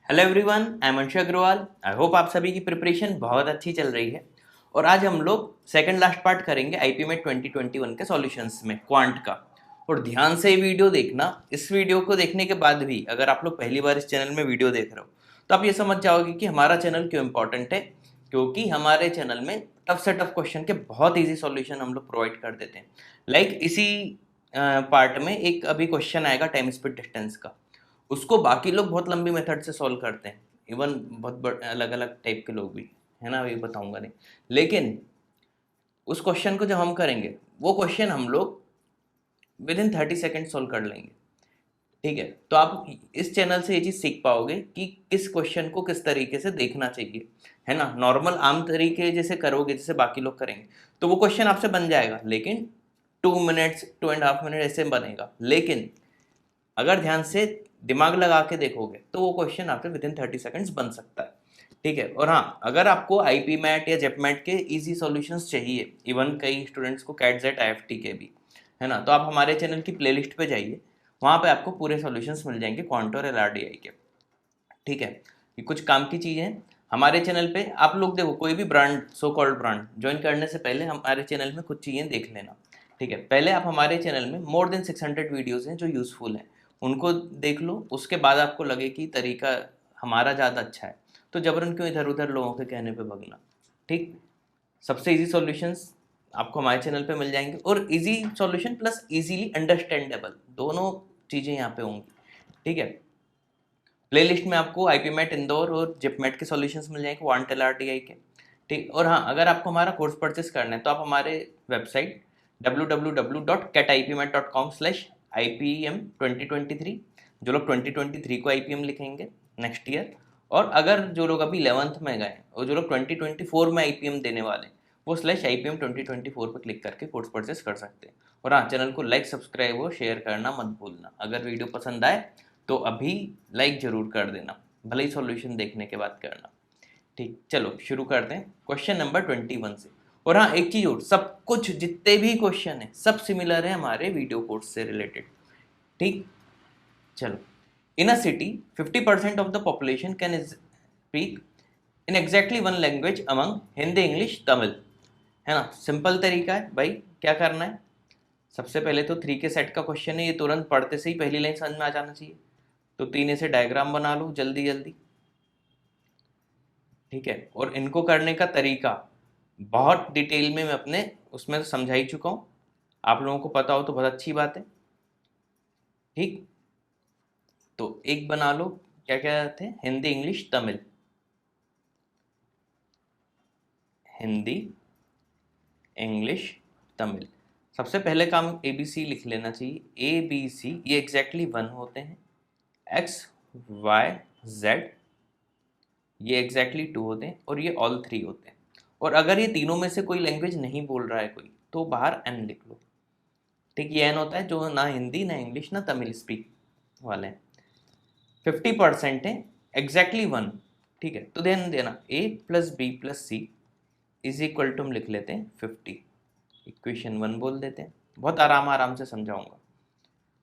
Hello everyone, I am Anshu Agrawal. I hope आप सभी की प्रिपरेशन बहुत अच्छी चल रही है। और आज हम लोग सेकंड लास्ट पार्ट करेंगे आईपी में 2021 के सॉल्यूशंस में क्वांट का। और ध्यान से ये वीडियो देखना। इस वीडियो को देखने के बाद भी अगर आप लोग पहली बार इस चैनल में वीडियो देख रहे हो तो आप ये समझ जाओगे कि हमारा चैनल क्यों इंपॉर्टेंट है। क्योंकि हमारे चैनल में टफ से टफ क्वेश्चन के बहुत ईजी सॉल्यूशन हम लोग प्रोवाइड कर देते हैं। लाइक इसी पार्ट में एक अभी क्वेश्चन आएगा टाइम स्पीड डिस्टेंस का। उसको बाकी लोग बहुत लंबी मेथड से सॉल्व करते हैं। इवन बहुत अलग अलग टाइप के लोग भी, है ना, ये बताऊंगा नहीं। लेकिन उस क्वेश्चन को जब हम करेंगे वो क्वेश्चन हम लोग विद इन 30 सेकेंड सॉल्व कर लेंगे। ठीक है, तो आप इस चैनल से ये चीज़ सीख पाओगे कि किस क्वेश्चन को किस तरीके से देखना चाहिए, है ना। नॉर्मल आम तरीके जैसे करोगे, जैसे बाकी लोग करेंगे, तो वो क्वेश्चन आपसे बन जाएगा, लेकिन 2 मिनट्स 2.5 मिनट ऐसे बनेगा। लेकिन अगर ध्यान से दिमाग लगा के देखोगे तो वो क्वेश्चन आपसे विद इन 30 सेकेंड्स बन सकता है। ठीक है। और हाँ, अगर आपको आईपी मैट या जेप मैट के इजी सॉल्यूशंस चाहिए, इवन कई स्टूडेंट्स को कैट जेट आईएफटी के भी, है ना, तो आप हमारे चैनल की प्लेलिस्ट पे जाइए। वहाँ पे आपको पूरे सॉल्यूशंस मिल जाएंगे क्वांट और एलआरडीआई के। ठीक है, ये कुछ काम की चीज़ें हैं। हमारे चैनल पे आप लोग देखो, कोई भी brand, so called brand join करने से पहले हमारे चैनल में कुछ चीज़ें देख लेना। ठीक है, पहले आप हमारे चैनल में मोर देन 600 वीडियोज़ हैं जो यूज़फुल हैं, उनको देख लो। उसके बाद आपको लगे कि तरीका हमारा ज़्यादा अच्छा है, तो जबरन क्यों इधर उधर लोगों के कहने पे भगना। ठीक, सबसे इजी सॉल्यूशंस आपको हमारे चैनल पे मिल जाएंगे, और easy solution plus easily understandable दोनों चीज़ें यहाँ पे होंगी। ठीक है, प्लेलिस्ट में आपको आईपी मैट इंदौर और जिप मैट के सॉल्यूशंस मिल जाएंगे क्वांट एलआरटीआई के। ठीक, और हाँ, अगर आपको हमारा कोर्स परचेस करना है तो आप हमारे वेबसाइट www.catipmat.com/IPM2023, जो लोग 2023 को आईपीएम लिखेंगे नेक्स्ट ईयर, और अगर जो लोग अभी 11th में गए और जो लोग 2024 में आईपीएम देने वाले, वो /IPM2024 पर क्लिक करके कोर्स परचेस कर सकते हैं। और हाँ, चैनल को लाइक, सब्सक्राइब और शेयर करना मत भूलना। अगर वीडियो पसंद आए तो अभी लाइक जरूर कर देना, भले ही सॉल्यूशन देखने के बाद करना। ठीक, चलो शुरू करते हैं क्वेश्चन नंबर 21 से। और हाँ, एक चीज और, सब कुछ जितने भी क्वेश्चन है सब सिमिलर है हमारे वीडियो कोर्स से रिलेटेड। ठीक, चलो। In a city 50% of the population can speak in exactly one language among Hindi, English, Tamil, है ना। सिंपल तरीका है भाई, क्या करना है। सबसे पहले तो 3 के सेट का क्वेश्चन है, ये तुरंत पढ़ते से ही पहली लाइन समझ में आ जाना चाहिए। तो 3 ऐसे डायग्राम बना लो जल्दी जल्दी। ठीक है, और इनको करने का तरीका बहुत डिटेल में मैं अपने उसमें समझा ही चुका हूँ। आप लोगों को पता हो तो बहुत अच्छी बात है। ठीक, तो एक बना लो, क्या क्या थे, हिंदी, इंग्लिश, तमिल। हिंदी, इंग्लिश, तमिल। सबसे पहले काम ए बी सी लिख लेना चाहिए। ए बी सी ये एग्जैक्टली 1 होते हैं, एक्स वाई जेड ये एग्जैक्टली 2 होते हैं, और ये ऑल 3 होते हैं। और अगर ये तीनों में से कोई लैंग्वेज नहीं बोल रहा है कोई, तो बाहर एन लिख लो। ठीक, ये एन होता है जो ना हिंदी, ना इंग्लिश, ना तमिल स्पीक वाले हैं। 50% है, एग्जैक्टली 1। ठीक है, तो ध्यान देना, A plus B plus C is equal to हम लिख लेते हैं 50। इक्वेशन 1 बोल देते हैं, बहुत आराम आराम से समझाऊंगा।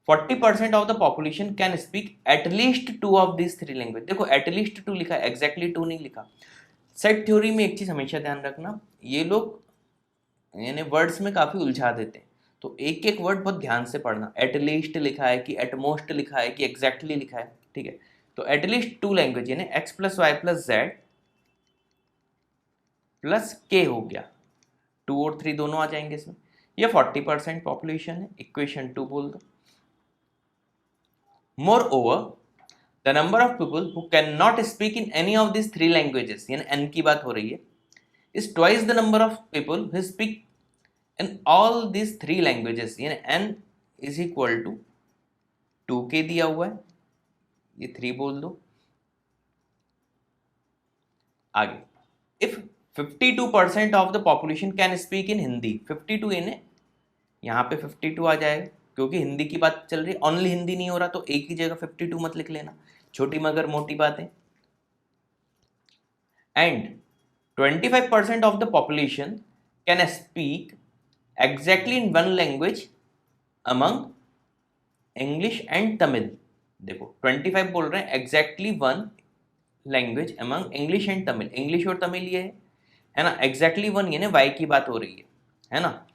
40% of the population can speak at least 2 of this 3 language. देखो, एटलीस्ट 2 लिखा है, एग्जैक्टली 2 नहीं लिखा। सेट थ्योरी में एक चीज हमेशा ध्यान रखना, ये लोग यानी वर्ड्स में काफी उलझा देते हैं, तो एक एक वर्ड बहुत ध्यान से पढ़ना। एटलीस्ट लिखा है कि एटमोस्ट लिखा है कि एग्जैक्टली लिखा है। ठीक है, तो एटलीस्ट 2 लैंग्वेज यानी X plus Y plus Z plus K हो गया, 2 और 3 दोनों आ जाएंगे इसमें। ये 40% पॉपुलेशन है, इक्वेशन 2 बोल दो। More over the number of people who can not speak in any of this 3 languages, यानी एन की बात हो रही है, is twice the number of people who speak in all this 3 languages, यानी एन इज इक्वल टू 2 के दिया हुआ है, ये 3 बोल दो। आगे, if 52% of the population can speak इन हिंदी, 52 यानी यहाँ पे 52 आ जाएगा, क्योंकि हिंदी की बात चल रही है, ओनली हिंदी नहीं हो रहा, तो एक ही जगह 52 मत लिख लेना, छोटी मगर मोटी बात है। And 25% of the population can speak exactly in one language among English and Tamil. देखो 25 बोल रहे हैं, exactly 1 language among English and Tamil, English और तमिल ये है ना, एग्जैक्टली वन, ये ना वाई की बात हो रही है ना।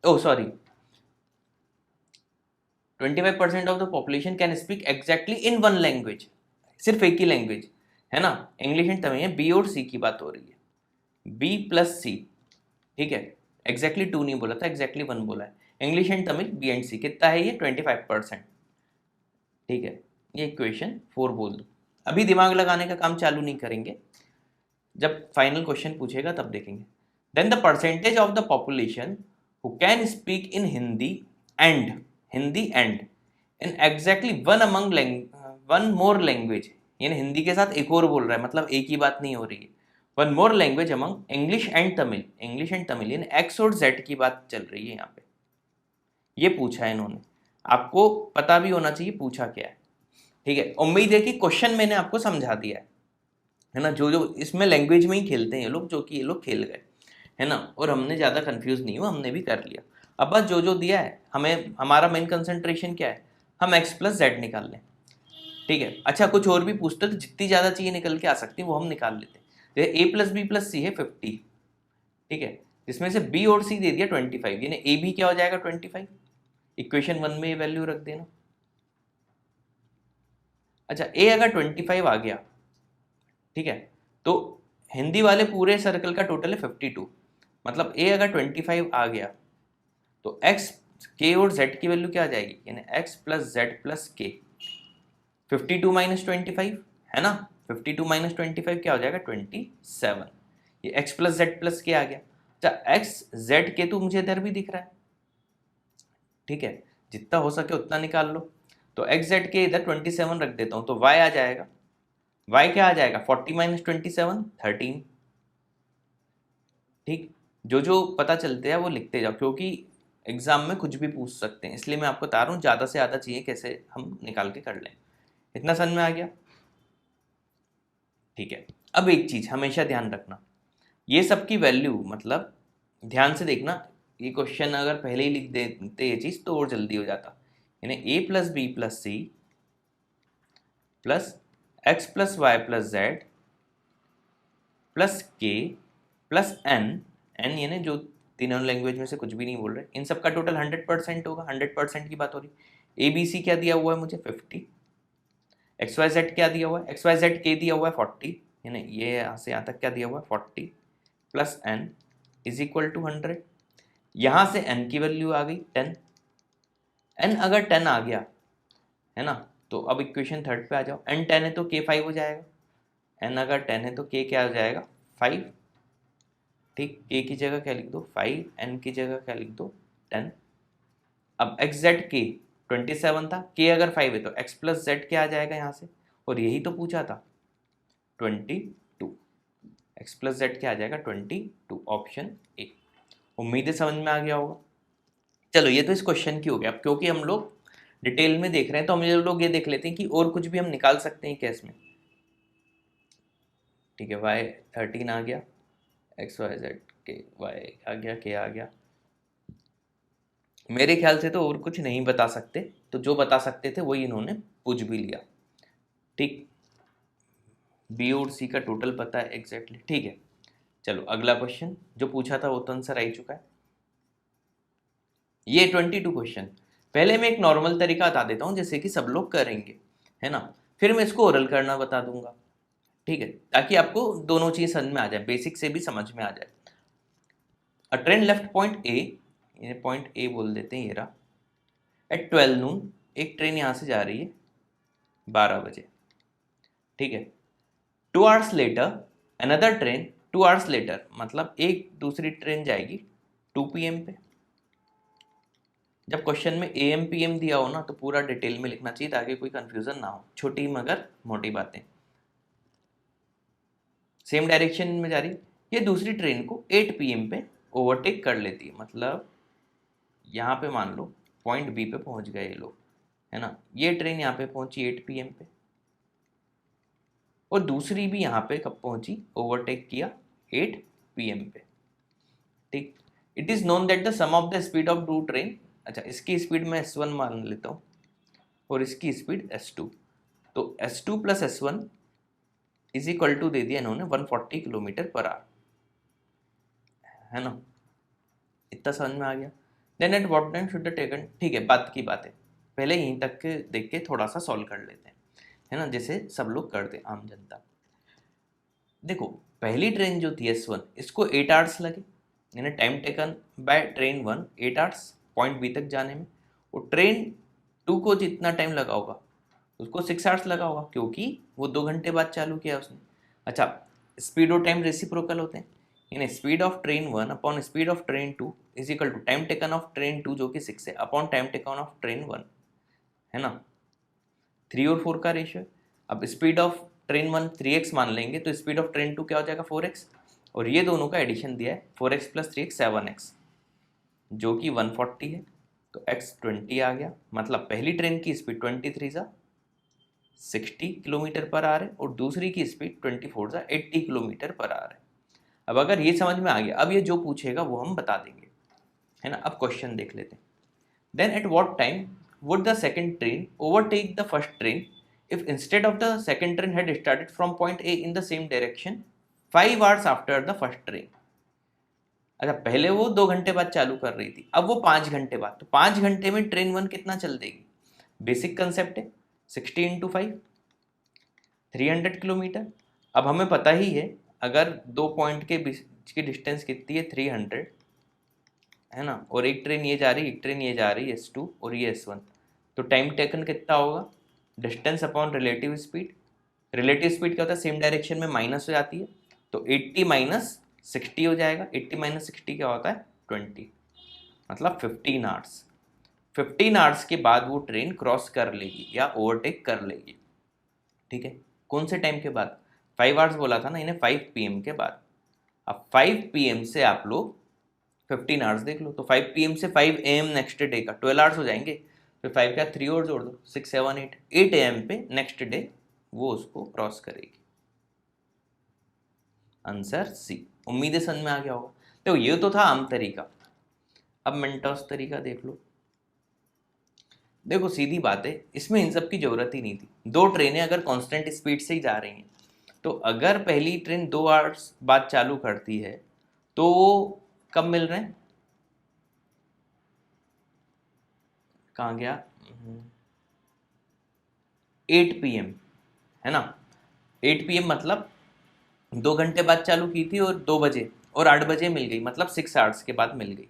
Oh sorry, 25% of the population can speak exactly in one language, सिर्फ एक ही लैंग्वेज है ना, इंग्लिश एंड तमिल, बी और सी की बात हो रही है, बी प्लस सी, ठीक है, एग्जैक्टली टू नहीं बोला था, एग्जैक्टली वन बोला है, English and Tamil B and C, कितना है ये 25%, ठीक है, ये इक्वेशन 4 बोल दो। अभी दिमाग लगाने का काम चालू नहीं करेंगे, जब फाइनल क्वेश्चन पूछेगा तब देखेंगे। Then the percentage of the population who can speak in and Hindi and in exactly one more language, यानी हिंदी के साथ एक और बोल रहा है, मतलब एक ही बात नहीं हो रही है, one more language among English and Tamil, English and Tamil यानी एक्स और जेड की बात चल रही है यहाँ पे, ये पूछा है इन्होंने, आपको पता भी होना चाहिए पूछा क्या है, ठीक है। उम्मीद है कि क्वेश्चन मैंने आपको समझा दिया है ना, जो जो इसमें लैंग्वेज में ही खेलते हैं ये लोग, जो कि ये लोग खेल गए है ना, और हमने ज़्यादा कंफ्यूज नहीं हुआ, हमने भी कर लिया। अब बस जो जो दिया है हमें, हमारा मेन कंसंट्रेशन क्या है, हम x प्लस जेड निकाल लें, ठीक है। अच्छा कुछ और भी पूछते तो जितनी ज़्यादा चीज़ें निकल के आ सकती हैं वो हम निकाल लेते हैं। जैसे a प्लस बी प्लस सी है 50, ठीक है, जिसमें से b और c दे दिया 25, यानी a भी क्या हो जाएगा 25, इक्वेशन 1 में ये वैल्यू रख देना। अच्छा a अगर 25 आ गया, ठीक है, तो हिंदी वाले पूरे सर्कल का टोटल है 52, मतलब a अगर 25 आ गया तो x k और z की वैल्यू क्या आ जाएगी, यानी x प्लस जेड प्लस के, 52 माइनस 25 है ना, 52 माइनस 25 क्या हो जाएगा 27, ये x प्लस जेड प्लस के आ गया। अच्छा x z के तो मुझे इधर भी दिख रहा है, ठीक है, जितना हो सके उतना निकाल लो, तो x z के इधर 27 रख देता हूँ, तो y आ जाएगा, y क्या आ जाएगा 40 माइनस 27 13, ठीक, जो जो पता चलते हैं वो लिखते जाओ, क्योंकि एग्जाम में कुछ भी पूछ सकते हैं, इसलिए मैं आपको बता रहा हूँ ज़्यादा से ज़्यादा चीज़ें कैसे हम निकाल के कर लें। इतना समझ में आ गया, ठीक है। अब एक चीज़ हमेशा ध्यान रखना, ये सब की वैल्यू मतलब ध्यान से देखना, ये क्वेश्चन अगर पहले ही लिख देते ये चीज़ तो और जल्दी हो जाता, यानी a plus B plus C plus X plus Y plus Z plus K plus N, N यानी जो तीनों लैंग्वेज में से कुछ भी नहीं बोल रहे, इन सब का टोटल 100% होगा, 100% की बात हो रही। ए बी सी क्या दिया हुआ है मुझे 50, एक्स वाई जेड क्या दिया हुआ है, एक्स वाई जेड के दिया हुआ है 40, यानी ये यहाँ से यहाँ तक क्या दिया हुआ है 40 plus N is equal to 100, यहाँ से एन की वैल्यू आ गई 10, एन अगर 10 आ गया है ना, तो अब इक्वेशन 3 पे आ जाओ, एन 10 है तो के 5 हो जाएगा, एन अगर 10 है तो के क्या हो जाएगा 5, ठीक, के की जगह क्या लिख दो 5, एन की जगह क्या लिख दो 10। अब एक्स जेड के 27 था, के अगर 5 है तो एक्स प्लस जेड क्या आ जाएगा यहाँ से, और यही तो पूछा था 22, एक्स प्लस जेड क्या आ जाएगा 22, ऑप्शन ए। उम्मीद है समझ में आ गया होगा। चलो ये तो इस क्वेश्चन की हो गया, अब क्योंकि हम लोग डिटेल में देख रहे हैं तो हम लोग ये देख लेते हैं कि और कुछ भी हम निकाल सकते हैं केस में, ठीक है, वाई 13 आ गया, एक्स वाई जेड के वाई आ गया, के आ गया, मेरे ख्याल से तो और कुछ नहीं बता सकते, तो जो बता सकते थे वही इन्होंने पूछ भी लिया, ठीक, बी और सी का टोटल पता है एग्जैक्टली, ठीक है। चलो अगला क्वेश्चन जो पूछा था वो तो आंसर आ ही चुका है, ये 22 क्वेश्चन। पहले मैं एक नॉर्मल तरीका बता देता हूँ जैसे कि सब लोग करेंगे, है ना, फिर मैं इसको ओरल करना बता दूंगा, ठीक है, ताकि आपको दोनों चीज समझ में आ जाए, बेसिक से भी समझ में आ जाए। अ train left point A, point A बोल देते हैं ये रहा, एट 12 नून, एक ट्रेन यहाँ से जा रही है 12 बजे, ठीक है, 2 hours later another train, 2 hours later मतलब एक दूसरी ट्रेन जाएगी 2 PM पे। जब क्वेश्चन में AM PM दिया हो ना तो पूरा डिटेल में लिखना चाहिए ताकि कोई कंफ्यूजन ना हो, छोटी मगर मोटी बातें। सेम डायरेक्शन में जा रही, ये दूसरी ट्रेन को 8 PM पे ओवरटेक कर लेती है, मतलब यहाँ पे मान लो पॉइंट बी पे पहुँच गए ये लोग, है ना, ये ट्रेन यहाँ पे पहुँची 8 PM पे, और दूसरी भी यहाँ पे कब पहुँची, ओवरटेक किया 8 PM पे, ठीक। It is known that the sum of the speed of two train, अच्छा इसकी स्पीड मैं S1 मान लेता हूँ और इसकी स्पीड S2, तो S2 plus S1 is equal to दे दिया इन्होंने 140 किलोमीटर पर आवर, है ना, इतना समझ में आ गया। Then at what time should the taken, ठीक है, बात की बात है, पहले यहीं तक के देख के थोड़ा सा सॉल्व कर लेते हैं, है ना, जैसे सब लोग करते आम जनता। देखो पहली ट्रेन जो थी S1, इसको 8 आवर्स लगे, यानी time taken by train 1 8 hours point B तक जाने में, और ट्रेन 2 को जितना टाइम लगा होगा उसको 6 आवर्स लगा होगा, क्योंकि वो 2 घंटे बाद चालू किया उसने। अच्छा, स्पीड और टाइम रेसिप्रोकल होते हैं, यानी speed of train 1 upon speed of train 2 is equal to time taken of train 2 जो कि 6 है upon time taken of train 1, है ना, 3 और 4 का रेशियो है। अब स्पीड ऑफ ट्रेन 1 3x मान लेंगे तो स्पीड ऑफ ट्रेन 2 क्या हो जाएगा 4x, और ये दोनों का एडिशन दिया है 4x प्लस 3x 7x जो कि 140 है, तो x 20 आ गया, मतलब पहली ट्रेन की स्पीड 23 सा 60 किलोमीटर पर आवर है और दूसरी की स्पीड 24 सा 80 किलोमीटर पर आवर है। अब अगर ये समझ में आ गया, अब ये जो पूछेगा वो हम बता देंगे, है ना। अब क्वेश्चन देख लेते हैं। Then at what time would the second train overtake the first train if instead of the second train had started from point A in the same direction 5 hours after the first train। अच्छा, पहले वो 2 घंटे बाद चालू कर रही थी, अब वो 5 घंटे बाद, तो 5 घंटे में ट्रेन 1 कितना चल देगी, बेसिक कंसेप्ट है 60 इंटू 5 300 किलोमीटर। अब हमें पता ही है अगर 2 पॉइंट के बीच की डिस्टेंस कितनी है 300, है ना, और एक ट्रेन ये जा रही, एक ट्रेन ये जा रही S2 और ये S1, तो टाइम टेकन कितना होगा, distance upon relative speed, relative speed क्या होता है सेम डायरेक्शन में माइनस हो जाती है, तो 80 माइनस 60 हो जाएगा, 80 माइनस 60 क्या होता है 20, मतलब 15 आवर्स। 15 आवर्स के बाद वो ट्रेन क्रॉस कर लेगी या ओवरटेक कर लेगी, ठीक है, कौन से टाइम के बाद, 5 आवर्स बोला था ना इन्हें, 5 PM के बाद। अब 5 PM से आप लोग 15 आवर्स देख लो, तो 5 PM से 5 AM नेक्स्ट डे का 12 आवर्स हो जाएंगे, फिर 5 का 3 और जोड़ दो 6 7 8 AM पे नेक्स्ट डे वो उसको क्रॉस करेगी। Answer C. उम्मीद है समझ में आ गया होगा। तो ये तो था आम तरीका, अब मेंटोस तरीका देख लो। देखो सीधी बात है, इसमें इन सब की जरूरत ही नहीं थी, 2 ट्रेनें अगर कांस्टेंट स्पीड से ही जा रही हैं, तो अगर पहली ट्रेन 2 आवर्स बाद चालू करती है तो वो कब मिल रहे हैं, कहाँ गया, 8 PM, है ना, 8 PM मतलब 2 घंटे बाद चालू की थी और 2 बजे और 8 बजे मिल गई, मतलब 6 आवर्स के बाद मिल गई,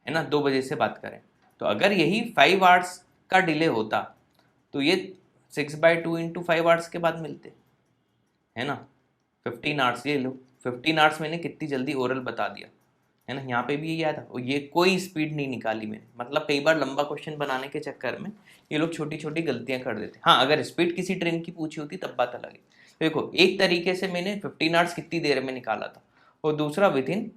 है ना, 2 बजे से बात करें तो अगर यही 5 आवर्स का डिले होता तो ये 6/2 इंटू 5 आवर्स के बाद मिलते, है ना, 15 आवर्स। ये लो 15 आवर्स मैंने कितनी जल्दी ओरल बता दिया, है ना, यहाँ पे भी यही आया था, और ये कोई स्पीड नहीं निकाली मैंने, मतलब कई बार लंबा क्वेश्चन बनाने के चक्कर में ये लोग छोटी छोटी गलतियां कर देते। हाँ, अगर स्पीड किसी ट्रेन की पूछी होती तब बात अलग है। देखो एक तरीके से मैंने 15 आवर्स कितनी देर में निकाला था, और दूसरा विद इन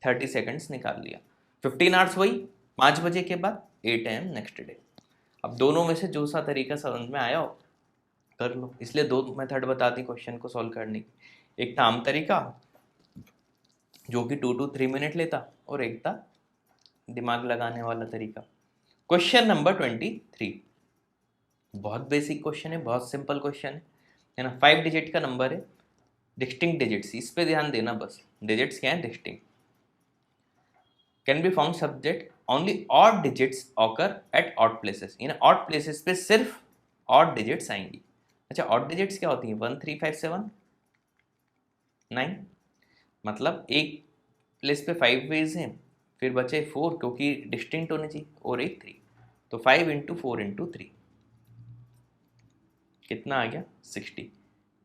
30 सेकेंड्स निकाल लिया। 15 आवर्स वही 5 बजे के बाद 8 AM नेक्स्ट डे। अब दोनों में से जो सा तरीका समझ में आया हो कर लो, इसलिए 2 मेथड बता दी क्वेश्चन को सॉल्व करने की, एक था आम तरीका जो कि 2 to 3 मिनट लेता, और एक था दिमाग लगाने वाला तरीका। क्वेश्चन नंबर 23, बहुत बेसिक क्वेश्चन है, बहुत सिंपल क्वेश्चन है ना, 5 डिजिट का नंबर है, डिस्टिंक्ट डिजिट्स, इस पे ध्यान देना बस, डिजिट्स क्या है distinct, can be found subject only odd digits occur eight odd places, यानी ऑड प्लेसेस पे सिर्फ ऑड डिजिट्स आएंगी। अच्छा, ऑड डिजिट्स क्या होती हैं 1 3 5 7 9, मतलब एक प्लेस पे 5 वेज हैं, फिर बचे 4 क्योंकि डिस्टिंक्ट होने चाहिए, और एक 3, तो 5 इंटू 4 इंटू 3 कितना आ गया 60।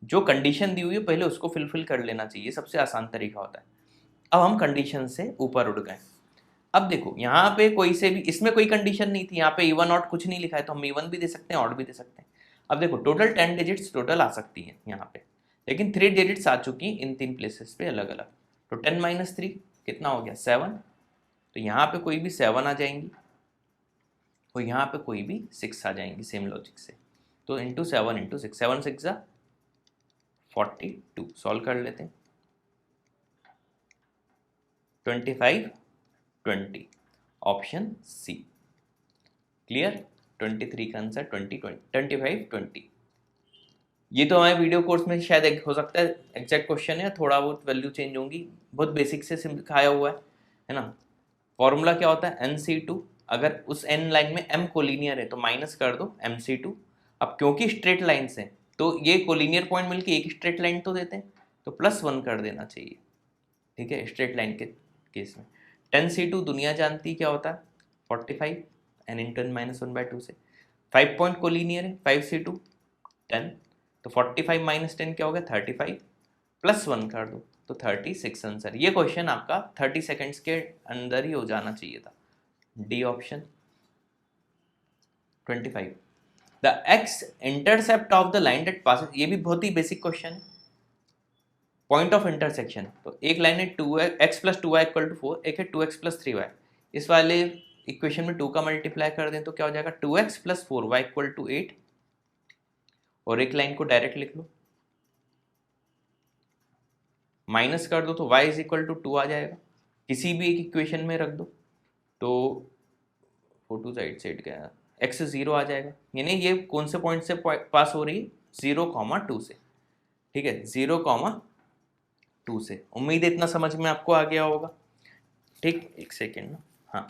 जो कंडीशन दी हुई है पहले उसको फिलफिल कर लेना चाहिए, सबसे आसान तरीका होता है। अब हम कंडीशन से ऊपर उठ गए। अब देखो यहाँ पे कोई से भी, इसमें कोई कंडीशन नहीं थी, यहाँ पे इवन ऑड कुछ नहीं लिखा है, तो हम इवन भी दे सकते हैं ऑड भी दे सकते हैं। अब देखो टोटल 10 डिजिट्स टोटल आ सकती है यहाँ पे, लेकिन 3 डिजिट्स आ चुकी इन 3 प्लेसेस पे अलग अलग, तो 10 माइनस 3 कितना हो गया 7, तो यहाँ पे कोई भी 7 आ जाएंगी और यहाँ पे कोई भी 6 आ जाएंगी सेम लॉजिक से, तो इंटू 7 इंटू 6, 7 6 जा 42, सॉल्व कर लेते हैं, 25 20, ऑप्शन सी क्लियर। 23 का आंसर 25 20। ये तो हमारे वीडियो कोर्स में शायद हो सकता है एग्जैक्ट क्वेश्चन है, थोड़ा बहुत वैल्यू चेंज होंगी, बहुत बेसिक से सिखाया हुआ है ना। फॉर्मूला क्या होता है NC2, अगर उस n लाइन में m कोलिनियर है तो माइनस कर दो MC2। अब क्योंकि स्ट्रेट लाइन से तो ये कोलिनियर पॉइंट मिलके एक स्ट्रेट लाइन तो देते हैं, तो +1 कर देना चाहिए, ठीक है, स्ट्रेट लाइन के केस में। 10C2 दुनिया जानती क्या होता है 45 n इंटू n माइनस 1/2 से। 5 पॉइंट कोलिनियर है 5C2 10, तो 45 माइनस 10 क्या हो गया 35, +1 कर दो तो 36 आंसर। ये क्वेश्चन आपका 30 सेकंड्स के अंदर ही हो जाना चाहिए था। D option 25। The x intercept of the line that passes, ये भी बहुत ही बेसिक क्वेश्चन है। पॉइंट ऑफ इंटरसेक्शन, तो एक लाइन है 2x + 2y = 4, एक है 2x + 3y। इस वाले इक्वेशन में 2 का मल्टीप्लाई कर दें तो क्या हो जाएगा 2x + 4y = 8, और एक लाइन को डायरेक्ट लिख लो, माइनस कर दो तो y = 2 आ जाएगा, किसी भी एक इक्वेशन में रख दो तो 4 2 साइड गया, x 0 आ जाएगा। यानी ये कौन से पॉइंट से पास हो रही है 0,2 से, ठीक है 0,2 से। उम्मीद है इतना समझ में आपको आ गया होगा, ठीक। एक सेकेंड ना, हाँ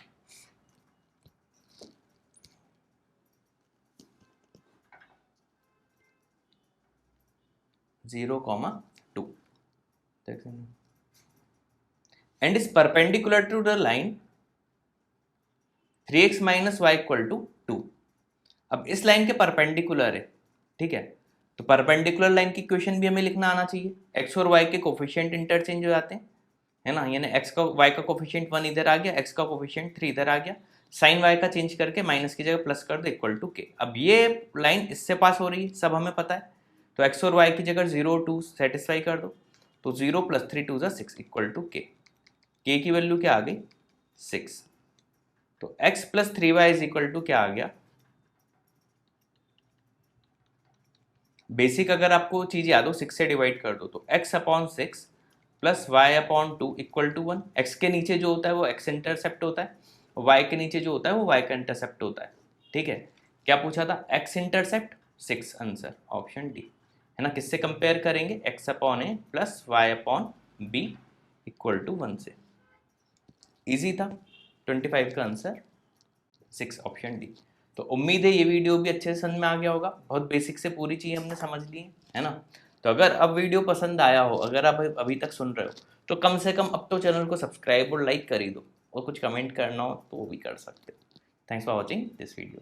(0,2) and is perpendicular to the line 3x - y = 2। अब इस लाइन के परपेंडिकुलर है, ठीक है, तो परपेंडिकुलर लाइन की इक्वेशन भी हमें लिखना आना चाहिए। x और y के कोफिशिएंट इंटरचेंज हो जाते हैं, है ना, यानी x का y का कोफिशिएंट 1 इधर आ गया, x का कोफिशिएंट 3 इधर आ गया, साइन y का चेंज करके माइनस की जगह प्लस कर दो = k। अब ये लाइन इससे पास हो रही है, सब हमें पता है, तो x और y की जगह 0 2 सेटिस्फाई कर दो, तो 0 + 3 2 = 6 = k। k की वैल्यू क्या आ गई 6, तो x + 3y = क्या आ गया। बेसिक अगर आपको चीज याद हो 6 से डिवाइड कर दो तो x/6 + y/2 = 1। x के नीचे जो होता है वो x इंटरसेप्ट होता है, y के नीचे जो होता है वो y का इंटरसेप्ट होता है, ठीक है। क्या पूछा था x intercept 6, answer option D, है ना। किससे कंपेयर करेंगे x/a + y/b = 1 से। इजी था, 25 का आंसर 6 ऑप्शन डी। तो उम्मीद है ये वीडियो भी अच्छे से समझ में आ गया होगा, बहुत बेसिक से पूरी चीज़ हमने समझ ली है ना। तो अगर अब वीडियो पसंद आया हो, अगर आप अभी तक सुन रहे हो, तो कम से कम अब तो चैनल को सब्सक्राइब और लाइक कर ही दो, और कुछ कमेंट करना हो तो वो भी कर सकते हो। Thanks for watching this video.